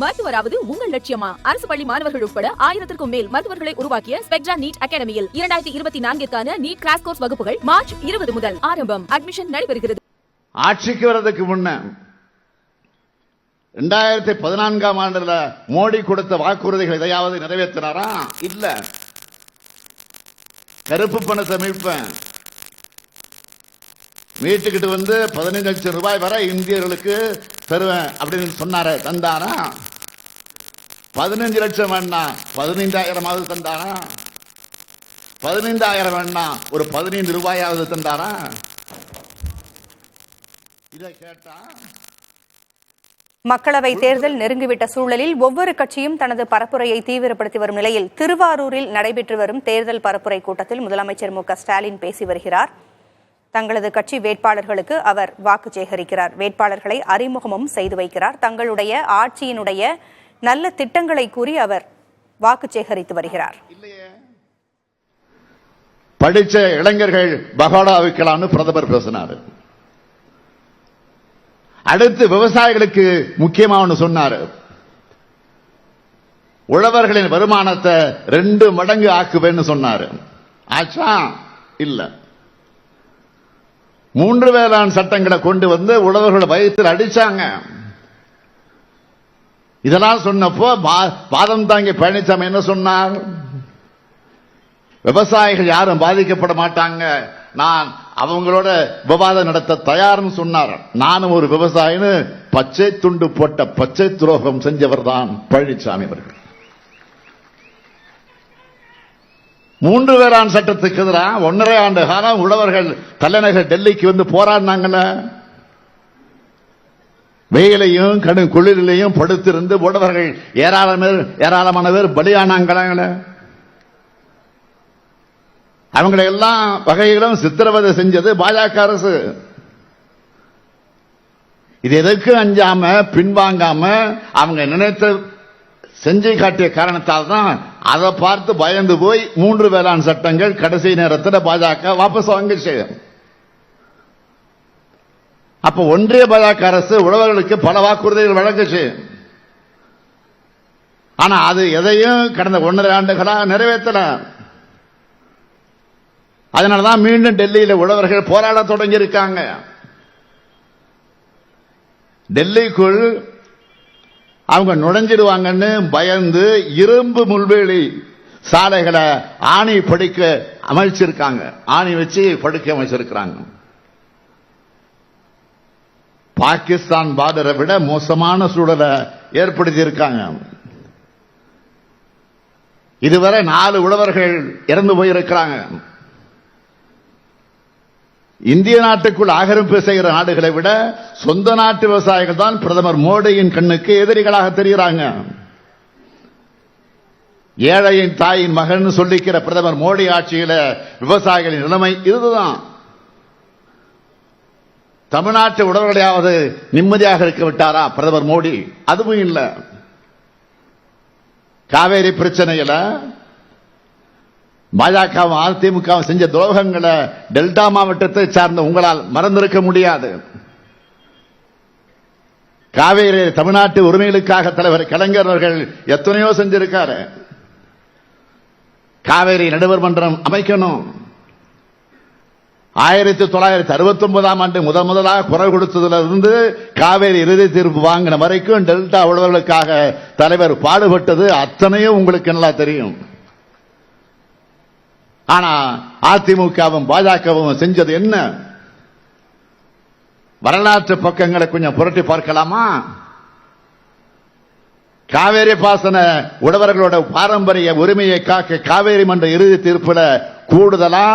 மருத்துவராவது உங்கள் லட்சியமா? அரசு பள்ளி மாணவர்கள் உட்பட 1000க்கும் மேல் மருத்துவர்களை உருவாக்கிய ஸ்பெக்ட்ரா நீட் அகாடமியில் 2024க்கான நீட் கிராஷ் கோர்ஸ் வகுப்புகள் மார்ச் 20 முதல் ஆரம்பம். அட்மிஷன் நடைபெறுகிறது. ஆட்சிக்கு வரதுக்கு முன்ன 2014ஆம் ஆண்டுல மோடி கொடுத்த வாக்குறுதிகள் எதையாவது நிறைவேற்றினாரா? இல்ல. கருப்பு பணத்தை மீட்பேன், மீட்டுக்கிட்டு வந்து 15 லட்சம் ரூபாய் வரை இந்தியர்களுக்கு தருவேன் அப்படின்னு சொன்னார, தந்தானா? 15 லட்சம் வேணா 15,000 தந்தானா? 15,000 வேணா ஒரு 15 ரூபாயாவது தந்தானா? இதை கேட்டா மக்களவை தேர்தல் நெருங்கிவிட்ட சூழலில் ஒவ்வொரு கட்சியும் தனது பரப்புரையை தீவிரப்படுத்தி வரும் நிலையில் திருவாரூரில் நடைபெற்று வரும் தேர்தல் பரப்புரை கூட்டத்தில் முதலமைச்சர் மு.க.ஸ்டாலின் பேசி வருகிறார். தங்களது கட்சி வேட்பாளர்களுக்கு அவர் வாக்கு சேகரிக்கிறார். வேட்பாளர்களை அறிமுகமும் செய்து வைக்கிறார். தங்களுடைய ஆட்சியினுடைய நல்ல திட்டங்களை கூறி அவர் வாக்கு சேகரித்து வருகிறார். படிச்ச இளைஞர்கள் பகோடா வைக்கலாம்னு பிரதமர் பேசினார். அடுத்து விவசாயிகளுக்கு முக்கியமாக சொன்னார், உழவர்களின் வருமானத்தை 2 மடங்கு ஆக்குவேன்னு சொன்னார். ஆச்சா? இல்ல. 3 வேளாண் சட்டங்களை கொண்டு வந்து உழவர்கள் வயிற்றில் அடிச்சாங்க. இதெல்லாம் சொன்னப்போ பாதம் தாங்கி பழனிசாமி என்ன சொன்னார்? விவசாயிகள் யாரும் பாதிக்கப்பட மாட்டாங்க, நான் அவங்களோட விவாதம் நடத்த தயார்னு சொன்னார். நானும் ஒரு விவசாயின்னு பச்சை துண்டு போட்ட பச்சை துரோகம் செஞ்சவர் தான் பழனிசாமி அவர்கள். 3 வேளாண் சட்டத்துக்கு எதிராக 1.5 ஆண்டு காலம் உழவர்கள் தலைநகர் டெல்லிக்கு வந்து போராடினாங்கல்ல. வெயிலையும் கடும் குளிரிலையும் படுத்திருந்து உழவர்கள் ஏராளமான பேர் பலியானாங்களே. அவங்களை எல்லாம் வகையிலும் சித்திரவதை செஞ்சது பாஜக அரசு. இது எதற்கு அஞ்சாம பின்வாங்காம அவங்க நினைத்த செஞ்சு காட்டிய காரணத்தால் தான் அதை பார்த்து பயந்து போய் 3 வேளாண் சட்டங்கள் கடைசி நேரத்தில் பாஜக வாபஸ் வாங்கிச்சு. அப்ப ஒன்றிய பாஜக அரசு உழவர்களுக்கு பல வாக்குறுதிகள் வழங்குச்சு. ஆனா அது எதையும் கடந்த 1.5 ஆண்டுகளா நிறைவேற்றல. அதனாலதான் மீண்டும் டெல்லியில் உழவர்கள் போராட தொடங்கி இருக்காங்க. டெல்லிக்குள் அவங்க நுழைஞ்சிடுவாங்கன்னு பயந்து இரும்பு முள்வேலி சாலைகளை ஆணி படுக்க அமைச்சிருக்காங்க. ஆணி வச்சு படுக்க அமைச்சிருக்கிறாங்க. பாகிஸ்தான் பார்டரை விட மோசமான சூழலை ஏற்படுத்தி இருக்காங்க. இதுவரை 4 உழவர்கள் இறந்து போயிருக்கிறாங்க. இந்திய நாட்டுக்குள் ஆக்கிரமிப்பு செய்கிற நாடுகளை விட சொந்த நாட்டு விவசாயிகள் தான் பிரதமர் மோடியின் கண்ணுக்கு எதிரிகளாக தெரிகிறாங்க. ஏழையின் தாயின் மகன் சொல்லிக்கிற பிரதமர் மோடி ஆட்சியில விவசாயிகளின் நிலைமை இதுதான். தமிழ்நாட்டு உழவர்களையாவது நிம்மதியாக இருக்க விட்டாரா பிரதமர் மோடி? அதுவும் இல்லை. காவேரி பிரச்சனையில பாஜகவும் அதிமுகவும் செஞ்ச துரோகங்களை டெல்டா மாவட்டத்தை சார்ந்த உங்களால் மறந்திருக்க முடியாது. காவேரி தமிழ்நாட்டு உரிமைகளுக்காக தலைவர் கலைஞர் அவர்கள் எத்தனையோ செஞ்சிருக்காரு. காவேரி நடுவர் மன்றம் அமைக்கணும். 1969ஆம் ஆண்டு முதலாக குரல் கொடுத்ததிலிருந்து காவேரி இறுதி தீர்ப்பு வாங்கின வரைக்கும் டெல்டா உழவர்களுக்காக தலைவர் பாடுபட்டது அத்தனையும் உங்களுக்கு நல்லா தெரியும். ஆனா அதிமுகவும் பாஜகவும் செஞ்சது என்ன? வரலாற்று பக்கங்களை கொஞ்சம் புரட்டி பார்க்கலாமா? காவேரி பாசன உழவர்களோட பாரம்பரிய உரிமையை காக்க காவேரி மன்ற இறுதி தீர்ப்புல கூடுதலா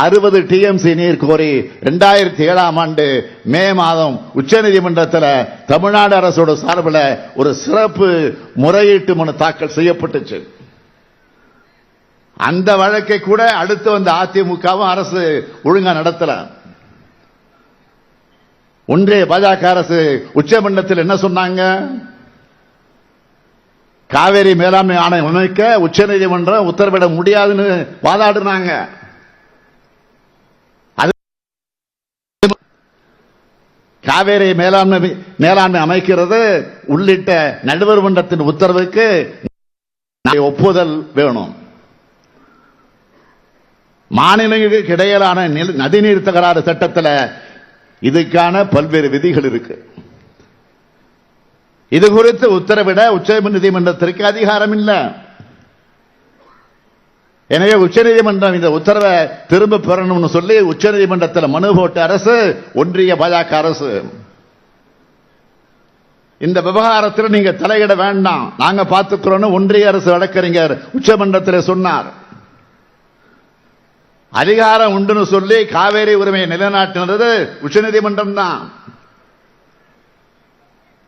60 டிஎம்சி நீர் கோரி 2007ஆம் ஆண்டு மே மாதம் உச்சநீதிமன்றத்தில் தமிழ்நாடு அரசோட சார்பில் ஒரு சிறப்பு முறையீட்டு மனு தாக்கல் செய்யப்பட்டுச்சு. அந்த வழக்கை கூட அடுத்து வந்த அதிமுகவும் அரசு ஒழுங்கா நடத்தல. ஒன்றிய பாஜக அரசு உச்சமன்றத்தில் என்ன சொன்னாங்க? காவேரி மேலாண்மை ஆணையம் அமைக்க உச்சநீதிமன்றம் உத்தரவிட முடியாதுன்னு வாதாடினாங்க. காவேரி மேலாண்மை அமைக்கிறது உள்ளிட்ட நடுவர் மன்றத்தின் உத்தரவுக்கு ஒப்புதல் வேணும். மாநிலங்களுக்கு இடையிலான நதிநீர் தகராறு சட்டத்தில் இதுக்கான பல்வேறு விதிகள் இருக்கு. இது குறித்து உத்தரவிட உச்சநீதிமன்றத்திற்கு அதிகாரம் இல்லை. எனவே உச்சநீதிமன்றம் இந்த உத்தரவை திரும்ப பெறணும்னு சொல்லி உச்சநீதிமன்றத்தில் மனு போட்ட அரசு ஒன்றிய பாஜக அரசு இந்த விவகாரத்தில் நீங்க தலையிட வேண்டாம், நாங்க பார்த்துக்கிறோம் ஒன்றிய அரசு வழக்கறிஞர் உச்சமன்றத்தில் சொன்னார். அதிகாரம் உண்டுன்னு சொல்லி காவேரி உரிமையை நிலைநாட்டினது உச்சநீதிமன்றம் தான்.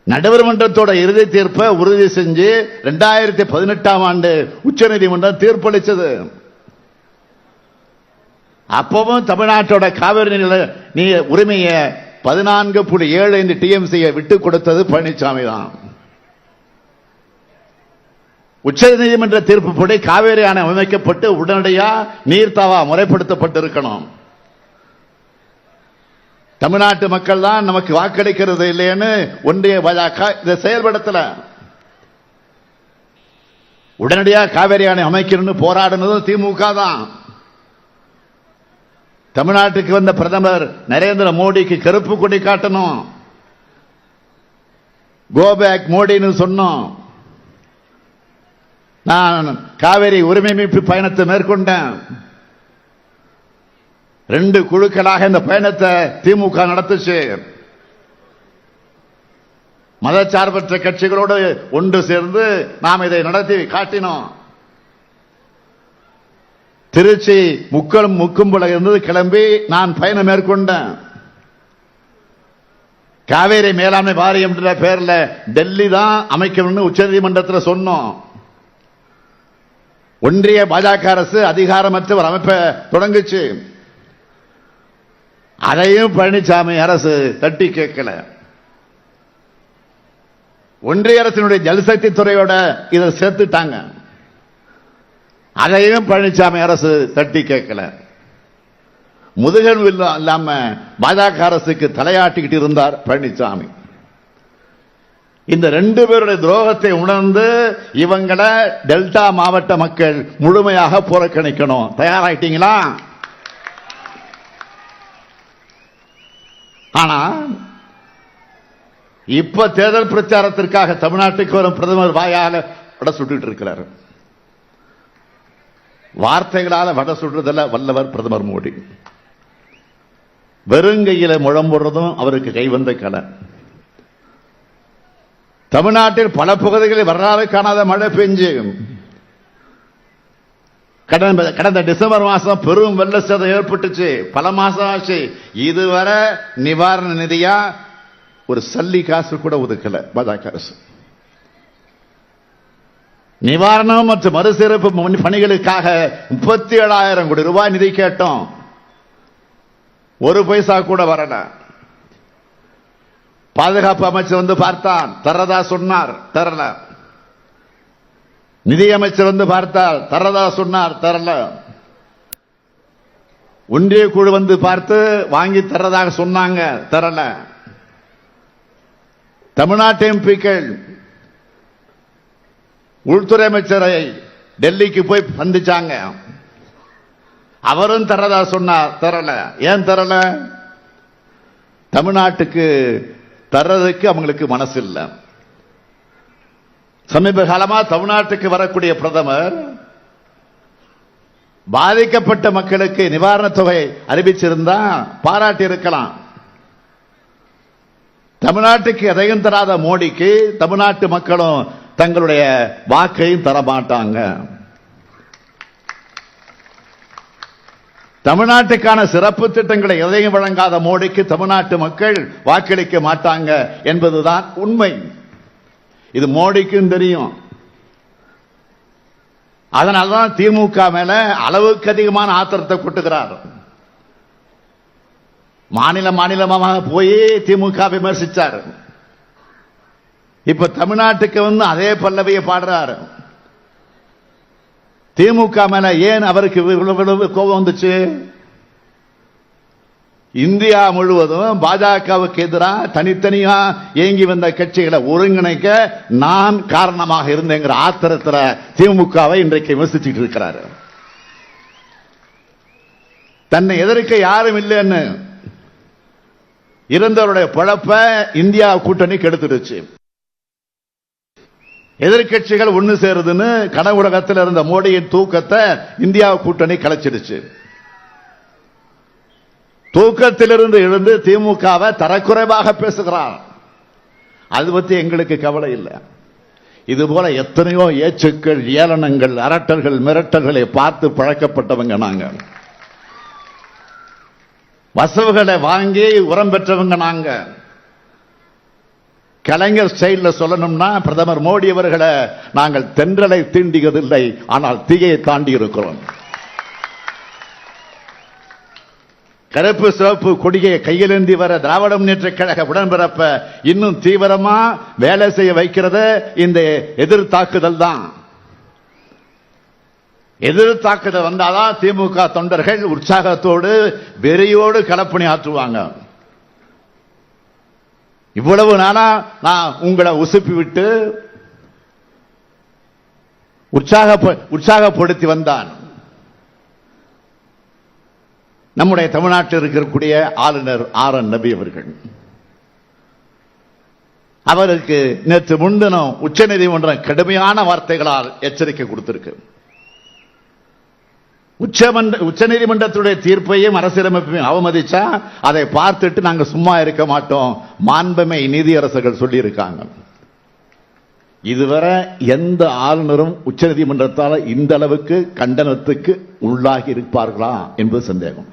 நடுவர் மன்றத்தோட இறுதி தீர்ப்பை உறுதி செஞ்சு 2018ஆம் ஆண்டு உச்சநீதிமன்றம் தீர்ப்பளித்தது. அப்பவும் தமிழ்நாட்டோட காவிரி உரிமையை 14.75 டிஎம்சியை விட்டுக் கொடுத்தது பழனிசாமி தான். உச்சநீதிமன்ற தீர்ப்புப்படி காவேரி அணை அமைக்கப்பட்டு உடனடியாக நீர்த்தாவா முறைப்படுத்தப்பட்டிருக்கணும். தமிழ்நாட்டு மக்கள் தான் நமக்கு வாக்களிக்கிறது இல்லைன்னு ஒன்றிய பாஜக இதை செயல்படுத்தல. உடனடியாக காவேரி அணை அமைக்கணும்னு போராடினதும் திமுக தான். தமிழ்நாட்டுக்கு வந்த பிரதமர் நரேந்திர மோடிக்கு கருப்பு கொடி காட்டணும், கோ பேக் மோடின்னு சொன்னோம். நான் காவேரி உரிமை மீட்பு பயணத்தை மேற்கொண்டேன். 2 குழுக்களாக இந்த பயணத்தை திமுக நடத்துச்சு. மதச்சார்பற்ற கட்சிகளோடு ஒன்று சேர்ந்து நாம் இதை நடத்தி காட்டினோம். திருச்சி முக்கும்புல இருந்து கிளம்பி நான் பயணம் மேற்கொண்டேன். காவேரி மேலாண்மை வாரியம் என்ற பெயர்ல டெல்லி தான் அமைக்கணும்னு உச்சநீதிமன்றத்தில் சொன்னோம். ஒன்றிய பாஜக அரசு அதிகாரமற்ற ஒரு அமைப்பை தொடங்குச்சு. அதையும் பழனிசாமி அரசு தட்டி கேட்கல. ஒன்றிய அரசினுடைய ஜல்சக்தி துறையோட இதை சேர்த்துட்டாங்க. அதையும் பழனிசாமி அரசு தட்டி கேட்கல. முதுகன் இல்லாம பாஜக அரசுக்கு தலையாட்டிக்கிட்டு இருந்தார் பழனிசாமி. இந்த 2 பேருடைய துரோகத்தை உணர்ந்து இவங்களை டெல்டா மாவட்ட மக்கள் முழுமையாக புறக்கணிக்கணும். தயாராயிட்டீங்களா? ஆனா இப்ப தேர்தல் பிரச்சாரத்திற்காக தமிழ்நாட்டுக்கு வரும் பிரதமர் வாயால வட சுட்டு இருக்கிறார். வார்த்தைகளால வட சுடுறதில் வல்லவர் பிரதமர் மோடி. வெறுங்கையில முழம்புறதும் அவருக்கு கைவந்த கலை. தமிழ்நாட்டில் பல பகுதிகளில் வரலாறு காணாத மழை பெஞ்சு கடந்த டிசம்பர் மாசம் பெரும் வெள்ள சேதம் ஏற்பட்டுச்சு. பல மாசம் ஆச்சு. இதுவரை நிவாரண நிதியா ஒரு சல்லி காசு கூட ஒதுக்கல பாஜக அரசு. நிவாரணம் மற்றும் மறுசீரமைப்பு பணிகளுக்காக 37,000 கோடி ரூபாய் நிதி கேட்டோம். 1 பைசா கூட வரல. பாதுகாப்பு அமைச்சர் வந்து பார்த்தார், தரதா சொன்னார், தரல. நிதியமைச்சர் வந்து பார்த்தார், தரதா சொன்னார், தரல. ஒன்றிய குழு வந்து பார்த்து வாங்கி தரதாக சொன்னாங்க, தரல. தமிழ்நாட்டு எம்பிக்கள் உள்துறை அமைச்சரை டெல்லிக்கு போய் சந்திச்சாங்க. அவரும் தரதா சொன்னார், தரல. ஏன் தரல? தமிழ்நாட்டுக்கு தர்றதுக்கு அவங்களுக்கு மனசு இல்லை. சமீப காலமா தமிழ்நாட்டுக்கு வரக்கூடிய பிரதமர் பாதிக்கப்பட்ட மக்களுக்கு நிவாரண தொகை அறிவிச்சிருந்தா பாராட்டி இருக்கலாம். தமிழ்நாட்டுக்கு எதையும் தராத மோடிக்கு தமிழ்நாட்டு மக்களும் தங்களுடைய வாக்கையும் தரமாட்டாங்க. தமிழ்நாட்டுக்கான சிறப்பு திட்டங்களை எதையும் வழங்காத மோடிக்கு தமிழ்நாட்டு மக்கள் வாக்களிக்க மாட்டாங்க என்பதுதான் உண்மை. இது மோடிக்கும் தெரியும். அதனால்தான் திமுக மேல அளவுக்கு அதிகமான ஆத்திரத்தை கொட்டுகிறார். மாநிலமாக போய் திமுக விமர்சிச்சார். இப்ப தமிழ்நாட்டுக்கு வந்து அதே பல்லவியை பாடுறாரு. திமுக மேல ஏன் அவருக்கு இவ்வளவு கோபம் வந்துச்சு? இந்தியா முழுவதும் பாஜகவுக்கு எதிராக தனித்தனியா இயங்கி வந்த கட்சிகளை ஒருங்கிணைக்க நான் காரணமாக இருந்தேங்கிற ஆத்திரத்தில் திமுகவை இன்றைக்கு விமர்சிச்சுட்டு இருக்கிறாரு. தன்னை எதிர்க்க யாரும் இல்லைன்னு இருந்தவருடைய பழப்ப இந்தியா கூட்டணி கெடுத்துடுச்சு. எதிர்கட்சிகள் ஒன்னு சேருதுன்னு கனவுலகத்தில் இருந்த மோடியின் தூக்கத்தை இந்தியா கூட்டணி கலைச்சிடுச்சு. தூக்கத்திலிருந்து எழுந்து திமுகவை தரக்குறைவாக பேசுகிறார். அது பத்தி எங்களுக்கு கவலை இல்லை. இது போல எத்தனையோ ஏச்சுக்கள், ஏளனங்கள், அரட்டல்கள், மிரட்டல்களை பார்த்து பழக்கப்பட்டவங்க நாங்க. வசவுகளை வாங்கி உரம் பெற்றவங்க நாங்க. கலைஞர் ஸ்டைல்ல சொல்லணும்னா பிரதமர் மோடி அவர்களை நாங்கள் தென்றலை தீண்டியதில்லை, ஆனால் தீயை தாண்டி இருக்கிறோம். கருப்பு சிவப்பு கொடியை கையிலேந்தி வர திராவிட முன்னேற்ற கழக உடன்பிறப்ப இன்னும் தீவிரமா வேலை செய்ய வைக்கிறது இந்த எதிர் தாக்குதல் தான். எதிர் தாக்குதல் வந்தாதான் திமுக தொண்டர்கள் உற்சாகத்தோடு வெறியோடு களப்பணி ஆற்றுவாங்க. இவ்வளவு நாளா நான் உங்களை உசுப்பி விட்டு உற்சாகப்படுத்தி வந்தான். நம்முடைய தமிழ்நாட்டில் இருக்கக்கூடிய ஆளுநர் ஆர்.என். ரவி அவர்கள், அவருக்கு நேற்று முன்தினம் உச்சநீதிமன்றம் கடுமையான வார்த்தைகளால் எச்சரிக்கை கொடுத்திருக்கு. உச்சநீதிமன்றத்துடைய தீர்ப்பையும் அரசியலமைப்பையும் அவமதிச்சா அதை பார்த்துட்டு நாங்க சும்மா இருக்க மாட்டோம், மாண்புமை நீதியரசர்கள் சொல்லி இருக்காங்க. இதுவரை எந்த ஆளுநரும் உச்சநீதிமன்றத்தால் இந்த அளவுக்கு கண்டனத்துக்கு உள்ளாகி இருப்பார்களா என்பது சந்தேகம்.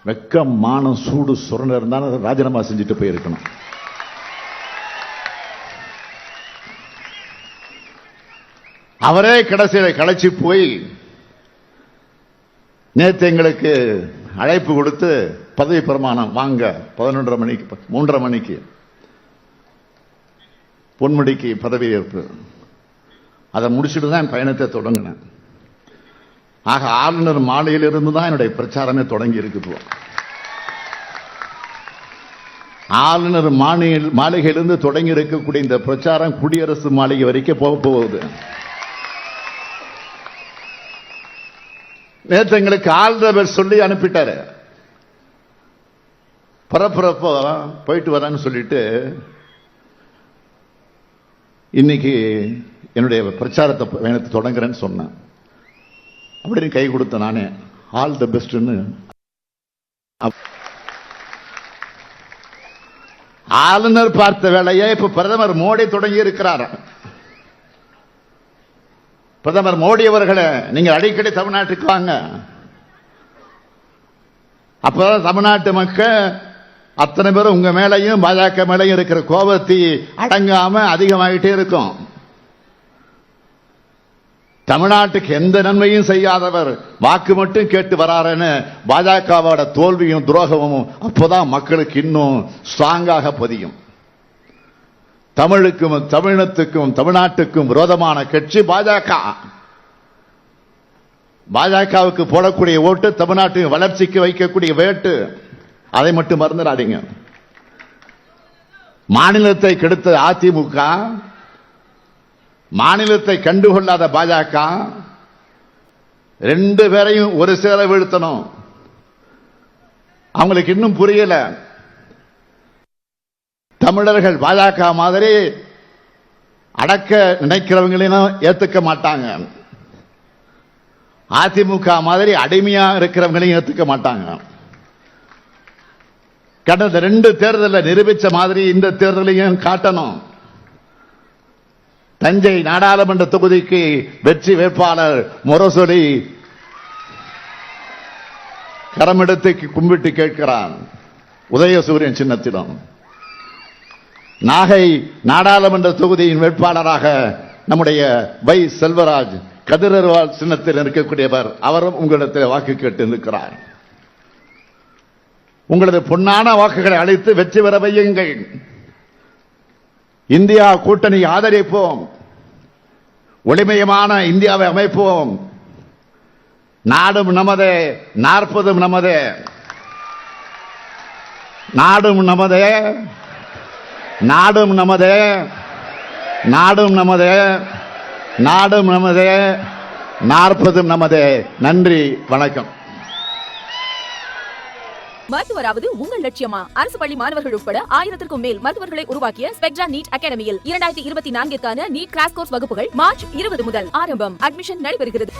வெக்கம், மானம், சூடு, சுரணம் இருந்தாலும் ராஜினாமா செஞ்சுட்டு போயிருக்கணும். அவரே கடைசியில களைச்சி போய் நேற்று எங்களுக்கு அழைப்பு கொடுத்து பதவி பிரமாணம் வாங்க 11:30 மணிக்கு 3:30 மணிக்கு பொன்முடிக்கு பதவி ஏற்பு, அதை முடிச்சுட்டு தான் என் பயணத்தை தொடங்கினேன். ஆக ஆளுநர் மாளிகையிலிருந்து தான் என்னுடைய பிரச்சாரமே தொடங்கி இருக்குது. ஆளுநர் மாளிகையிலிருந்து தொடங்கி இருக்கக்கூடிய இந்த பிரச்சாரம் குடியரசு மாளிகை வரைக்கும் போக போகுது. நேற்று எங்களுக்கு ஆளுநர் சொல்லி அனுப்பிட்டாரு. பரப்புறப்போ போயிட்டு வரேன்னு சொல்லிட்டு இன்னைக்கு என்னுடைய பிரச்சாரத்தை பயணத்தை தொடங்குறேன்னு சொன்னேன். அப்படின்னு கை கொடுத்த நானே ஆல் தி பெஸ்ட்னு. ஆளுநர் பார்த்த வேலையை இப்ப பிரதமர் மோடி தொடங்கி இருக்கிறார். பிரதமர் மோடி அவர்களே, நீங்க அடிக்கடி தமிழ்நாட்டுக்கு வாங்க. அப்பதான் தமிழ்நாட்டு மக்கள் அத்தனை பேரும் உங்க மேலையும் பாஜக மேலையும் இருக்கிற கோபத்தை அடங்காம அதிகமாயிட்டே இருக்கும். தமிழ்நாட்டுக்கு எந்த நன்மையும் செய்யாதவர் வாக்கு மட்டும் கேட்டு வராருன்னு பாஜகவோட தோல்வியும் துரோகமும் அப்போதான் மக்களுக்கு இன்னும் ஸ்ட்ராங்காக பதியும். தமிழுக்கும் தமிழினத்துக்கும் தமிழ்நாட்டுக்கும் விரோதமான கட்சி பாஜக. பாஜகவுக்கு போடக்கூடிய ஓட்டு தமிழ்நாட்டின் வளர்ச்சிக்கு வைக்கக்கூடிய வேட்டு. அதை மட்டும் மறந்துடாதீங்க. மாநிலத்தை கெடுத்த அதிமுக, மாநிலத்தை கண்டுகொள்ளாத பாஜக, ரெண்டு பேரையும் ஒரு சேர வீழ்த்தணும். அவங்களுக்கு இன்னும் புரியல. தமிழர்கள் பாஜக மாதிரி அடக்க நினைக்கிறவங்களையும் ஏத்துக்க மாட்டாங்க. அதிமுக மாதிரி அடிமையா இருக்கிறவங்களையும் ஏத்துக்க மாட்டாங்க. கடந்த 2 தேர்தலில் நிரூபிச்ச மாதிரி இந்த தேர்தலையும் காட்டணும். தஞ்சை நாடாளுமன்ற தொகுதிக்கு வெற்றி வேட்பாளர் முரசொலி கரமெடுத்து கும்பிட்டு கேட்கிறான் உதயசூரியன் சின்னத்திலும். நாகை நாடாளுமன்ற தொகுதியின் வேட்பாளராக நம்முடைய வை செல்வராஜ் கதிரவால் சின்னத்தில் இருக்கக்கூடியவர், அவரும் உங்களிடத்தில் வாக்கு கேட்டு இருக்கிறார். உங்களது பொன்னான வாக்குகளை அளித்து வெற்றி பெற வையுங்கள். இந்தியா கூட்டணி ஆதரிப்போம். ஒளிமயமான இந்தியாவை அமைப்போம். நாடும் நமதே, 40 நமதே. நாடும் நமதே, நாடும் நமதே, நாடும் நமதே, நாடும் நமதே, 40 நமதே. நன்றி, வணக்கம். மருத்துவராவது உங்கள் லட்சியமா? அரசு பள்ளி மாணவர்கள் உட்பட 1000க்கும் மேல் மருத்துவர்களை உருவாக்கிய ஸ்பெக்ட்ரா நீட் அகாடமியில் 2024க்கான நீட் கிராஷ் கோர்ஸ் வகுப்புகள் மார்ச் 20 முதல் ஆரம்பம். அட்மிஷன் நடைபெறுகிறது.